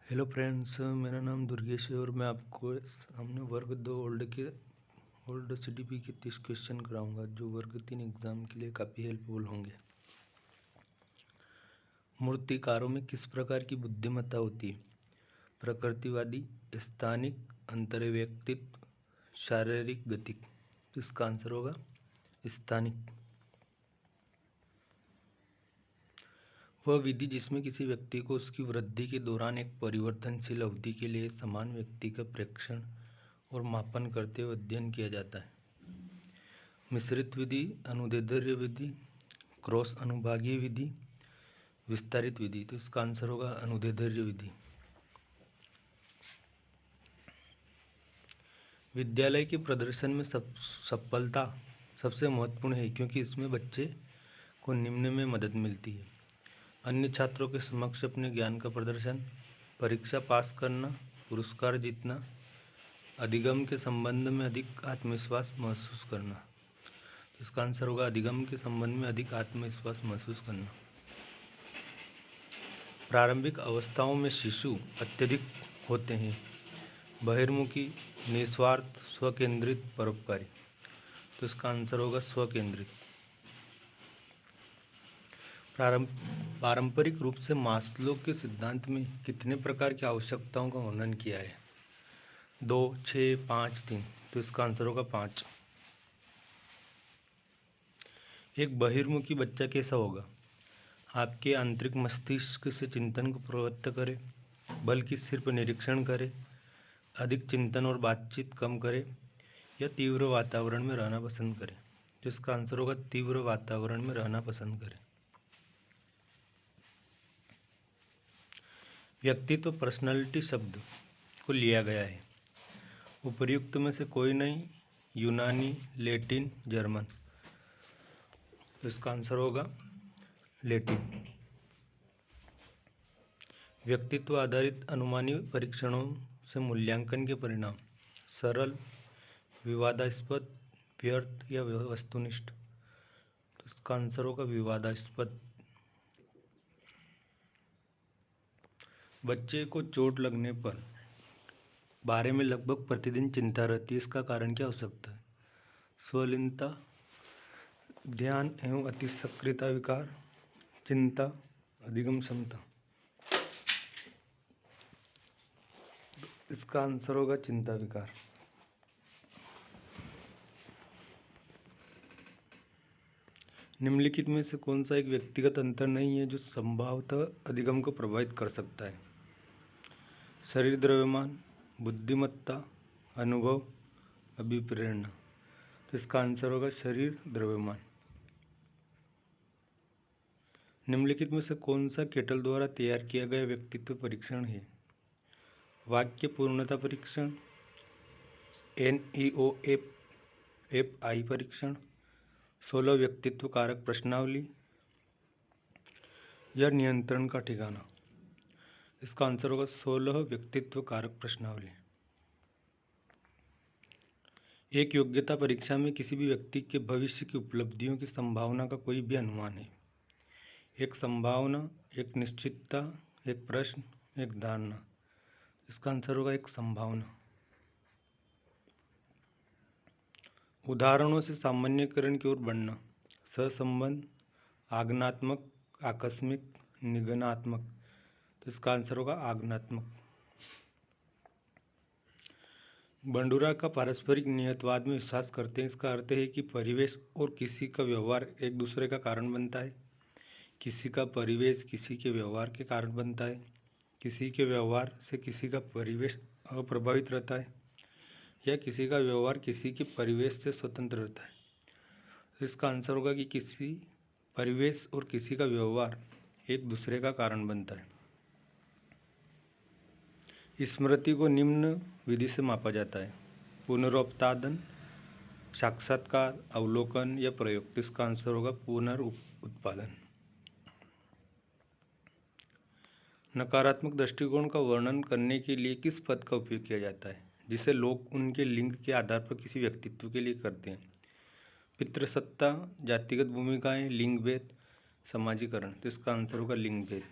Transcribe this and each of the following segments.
Hello friends, मेरा नाम दुर्गेश है और मैं आपको सामने वर्ग 2 ओल्ड सीडीपी के 30 क्वेश्चन कराऊंगा जो वर्ग 3 एग्ज़ाम के लिए काफ़ी हेल्पफुल होंगे। मूर्तिकारों में किस प्रकार की बुद्धिमत्ता होती है? प्रकृतिवादी, स्थानिक, अंतर्वैयक्तिक, शारीरिक, गतिक। तो इसका आंसर होगा स्थानिक। वह विधि जिसमें किसी व्यक्ति को उसकी वृद्धि के दौरान एक परिवर्तनशील अवधि के लिए समान व्यक्ति का प्रेक्षण और मापन करते हुए अध्ययन किया जाता है। मिश्रित विधि, अनुदैर्ध्य विधि, क्रॉस अनुभागीय विधि, विस्तारित विधि। तो इसका आंसर होगा अनुदैर्ध्य विधि। विद्यालय के प्रदर्शन में सफलता सबसे महत्वपूर्ण है क्योंकि इसमें बच्चे को निम्न में मदद मिलती है: अन्य छात्रों के समक्ष अपने ज्ञान का प्रदर्शन, परीक्षा पास करना, पुरस्कार जीतना, अधिगम के संबंध में अधिक आत्मविश्वास महसूस करना। इसका आंसर होगा अधिगम के संबंध में अधिक आत्मविश्वास महसूस करना। प्रारंभिक अवस्थाओं में शिशु अत्यधिक होते हैं: बहिर्मुखी, निस्वार्थ, स्वकेंद्रित, परोपकारी। तो इसका आंसर होगा स्वकेंद्रित। पारंपरिक रूप से मास्लो के सिद्धांत में कितने प्रकार की आवश्यकताओं का वर्णन किया है? 2, 6, 5, 3। तो इसका आंसर होगा 5। एक बहिर्मुखी बच्चा कैसा होगा? आपके आंतरिक मस्तिष्क से चिंतन को प्रवृत्त करे, बल्कि सिर्फ निरीक्षण करे, अधिक चिंतन और बातचीत कम करे, या तीव्र वातावरण में रहना पसंद करे। तो इसका आंसर होगा तीव्र वातावरण में रहना पसंद करे। व्यक्तित्व पर्सनालिटी शब्द को लिया गया है। उपर्युक्त में से कोई नहीं: यूनानी, लैटिन, जर्मन। तो इसका आंसर होगा लैटिन। व्यक्तित्व आधारित अनुमानी परीक्षणों से मूल्यांकन के परिणाम: सरल, विवादास्पद, व्यर्थ या वस्तुनिष्ठ। तो इसका आंसर होगा विवादास्पद। बच्चे को चोट लगने पर बारे में लगभग प्रतिदिन चिंता रहती है, इसका कारण क्या हो सकता है? स्वलीनता, ध्यान एवं अति सक्रियता विकार, चिंता, अधिगम क्षमता। इसका आंसर होगा चिंता विकार। निम्नलिखित में से कौन सा एक व्यक्तिगत अंतर नहीं है जो संभवतः अधिगम को प्रभावित कर सकता है? शरीर द्रव्यमान, बुद्धिमत्ता, अनुभव, अभिप्रेरणा। तो इसका आंसर होगा शरीर द्रव्यमान। निम्नलिखित में से कौन सा केटल द्वारा तैयार किया गया व्यक्तित्व परीक्षण है? वाक्य पूर्णता परीक्षण, NEOFI परीक्षण, 16 व्यक्तित्व कारक प्रश्नावली, या नियंत्रण का ठिकाना। इसका आंसर होगा 16 व्यक्तित्व कारक प्रश्नावली। एक योग्यता परीक्षा में किसी भी व्यक्ति के भविष्य की उपलब्धियों की संभावना का कोई भी अनुमान है। एक संभावना, एक निश्चितता, एक प्रश्न, एक धारणा। इसका आंसर होगा एक संभावना। उदाहरणों से सामान्यीकरण की ओर बढ़ना: सहसंबंध, आगमनात्मक, आकस्मिक, निगमनात्मक। तो इसका आंसर होगा आगमनात्मक। बंडूरा का पारस्परिक नियतवाद में विश्वास करते हैं। इसका अर्थ है कि परिवेश और किसी का व्यवहार एक दूसरे का कारण बनता है। किसी का परिवेश किसी के व्यवहार के कारण बनता है। किसी के व्यवहार से किसी का परिवेश अप्रभावित रहता है, या किसी का व्यवहार किसी के परिवेश से स्वतंत्र रहता है। तो इसका आंसर होगा कि किसी परिवेश और किसी का व्यवहार एक दूसरे का कारण बनता है। स्मृति को निम्न विधि से मापा जाता है: पुनरुत्पादन, साक्षात्कार, अवलोकन या प्रयोग। तो इसका आंसर होगा पुनरुत्पादन। नकारात्मक दृष्टिकोण का वर्णन करने के लिए किस पद का उपयोग किया जाता है जिसे लोग उनके लिंग के आधार पर किसी व्यक्तित्व के लिए करते हैं? पितृसत्ता, जातिगत भूमिकाएं, लिंग भेद, समाजीकरण। तो इसका आंसर होगा लिंग भेद।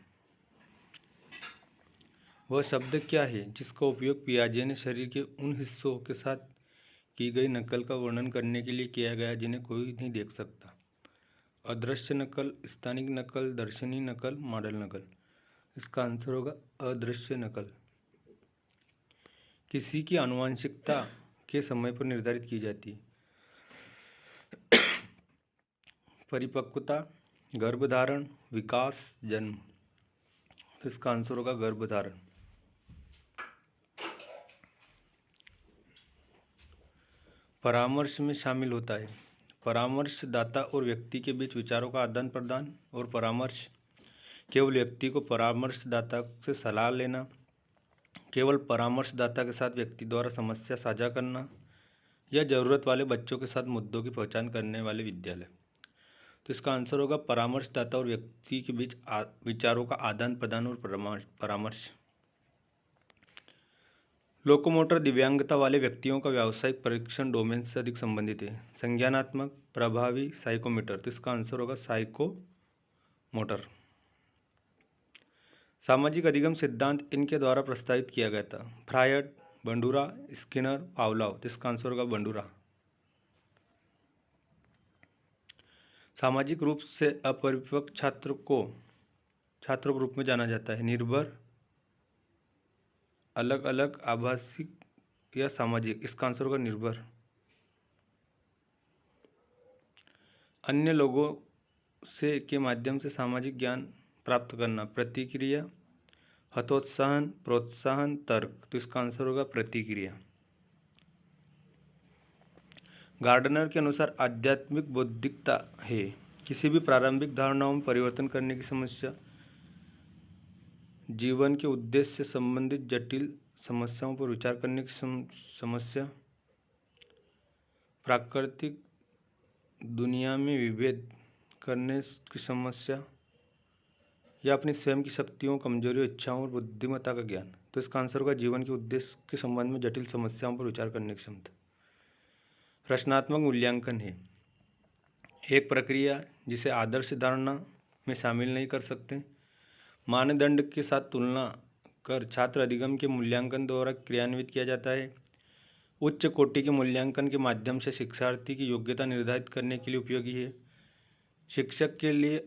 वह शब्द क्या है जिसका उपयोग पियाजे ने शरीर के उन हिस्सों के साथ की गई नकल का वर्णन करने के लिए किया गया जिन्हें कोई नहीं देख सकता? अदृश्य नकल, स्थानिक नकल, दर्शनी नकल, मॉडल नकल। इसका आंसर होगा अदृश्य नकल। किसी की आनुवंशिकता के समय पर निर्धारित की जाती है? परिपक्वता, गर्भधारण, विकास, जन्म। इसका आंसर होगा गर्भधारण। परामर्श में शामिल होता है? परामर्शदाता और व्यक्ति के बीच विचारों का आदान प्रदान और परामर्श, केवल व्यक्ति को परामर्शदाता से सलाह लेना, केवल परामर्शदाता के साथ व्यक्ति द्वारा समस्या साझा करना, या ज़रूरत वाले बच्चों के साथ मुद्दों की पहचान करने वाले विद्यालय। तो इसका आंसर होगा परामर्शदाता और व्यक्ति के बीच विचारों का आदान प्रदान और परामर्श। लोकोमोटर दिव्यांगता वाले व्यक्तियों का व्यावसायिक परीक्षण डोमेन से अधिक संबंधित है? संज्ञानात्मक, प्रभावी, साइकोमोटर। तो इसका आंसर होगा साइकोमोटर। सामाजिक अधिगम सिद्धांत इनके द्वारा प्रस्तावित किया गया था? Freud, Bandura, Skinner, Pavlov. तो इसका आंसर होगा बंडूरा। सामाजिक रूप से अपरिपक्व छात्रों के रूप में जाना जाता है? निर्भर, अलग अलग, आभासी या सामाजिक। इसका आंसर होगा निर्भर। अन्य लोगों से के माध्यम से सामाजिक ज्ञान प्राप्त करना? प्रतिक्रिया, हतोत्साहन, प्रोत्साहन, तर्क। तो इसका आंसर होगा प्रतिक्रिया। गार्डनर के अनुसार आध्यात्मिक बौद्धिकता है? किसी भी प्रारंभिक धारणाओं में परिवर्तन करने की समस्या, जीवन के उद्देश्य से संबंधित जटिल समस्याओं पर विचार करने की समस्या, प्राकृतिक दुनिया में विभेद करने की समस्या, या अपनी स्वयं की शक्तियों, कमजोरियों, इच्छाओं और बुद्धिमत्ता का ज्ञान। तो इसका आंसर होगा जीवन के उद्देश्य के संबंध में जटिल समस्याओं पर विचार करने की क्षमता। रचनात्मक मूल्यांकन है? एक प्रक्रिया जिसे आदर्श धारणा में शामिल नहीं कर सकते। मानदंड के साथ तुलना कर छात्र अधिगम के मूल्यांकन द्वारा क्रियान्वित किया जाता है। उच्च कोटि के मूल्यांकन के माध्यम से शिक्षार्थी की योग्यता निर्धारित करने के लिए उपयोगी है। शिक्षक के लिए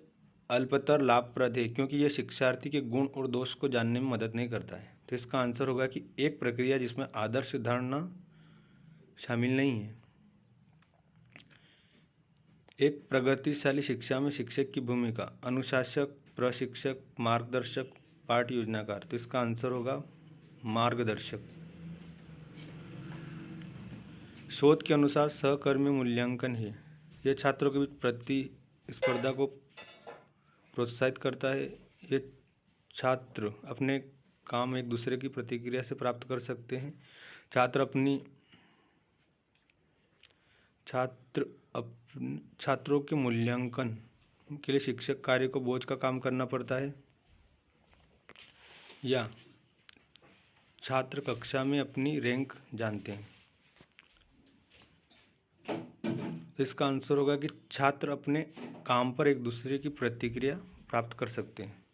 अल्पतर लाभप्रद है क्योंकि यह शिक्षार्थी के गुण और दोष को जानने में मदद नहीं करता है। तो इसका आंसर होगा कि एक प्रक्रिया जिसमें आदर्श धारणा शामिल नहीं है। एक प्रगतिशाली शिक्षा में शिक्षक की भूमिका? अनुशासक, प्रशिक्षक, मार्गदर्शक, पाठ योजनाकार। तो इसका आंसर होगा मार्गदर्शक। शोध के अनुसार सहकर्मी मूल्यांकन है? यह छात्रों के बीच प्रतिस्पर्धा को प्रोत्साहित करता है। ये छात्र अपने काम एक दूसरे की प्रतिक्रिया से प्राप्त कर सकते हैं। छात्रों के मूल्यांकन के लिए शिक्षक कार्य को बोझ का काम करना पड़ता है, या छात्र कक्षा में अपनी रैंक जानते हैं। तो इसका आंसर होगा कि छात्र अपने काम पर एक दूसरे की प्रतिक्रिया प्राप्त कर सकते हैं।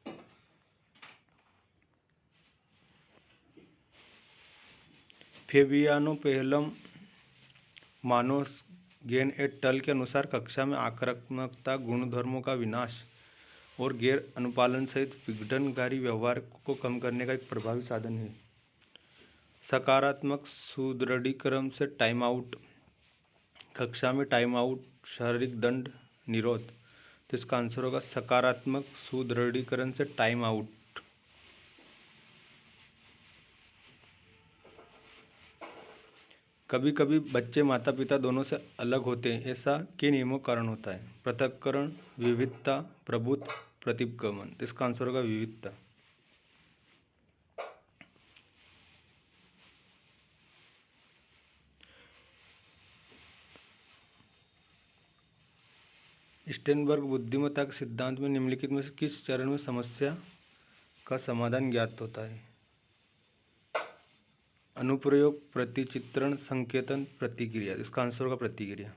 फेबियानो पेहलम, मानोस गेन एट टल के अनुसार कक्षा में आक्रामकता, गुणधर्मों का विनाश और गैर अनुपालन सहित विघटनकारी व्यवहार को कम करने का एक प्रभावी साधन है। सकारात्मक सुदृढ़ीकरण से टाइम आउट, कक्षा में टाइम आउट, शारीरिक दंड, निरोध। तो इसका आंसर होगा सकारात्मक सुदृढ़ीकरण से टाइम आउट। कभी कभी बच्चे माता पिता दोनों से अलग होते हैं, ऐसा के नियमों के कारण होता है? पृथक्करण, विविधता, प्रभुत्व, प्रतिगमन। तो इसका आंसर होगा विविधता। स्टेनबर्ग बुद्धिमत्ता के सिद्धांत में निम्नलिखित में से किस चरण में समस्या का समाधान ज्ञात होता है? अनुप्रयोग, प्रतिचित्रण, संकेतन, प्रतिक्रिया। इसका आंसर होगा प्रतिक्रिया।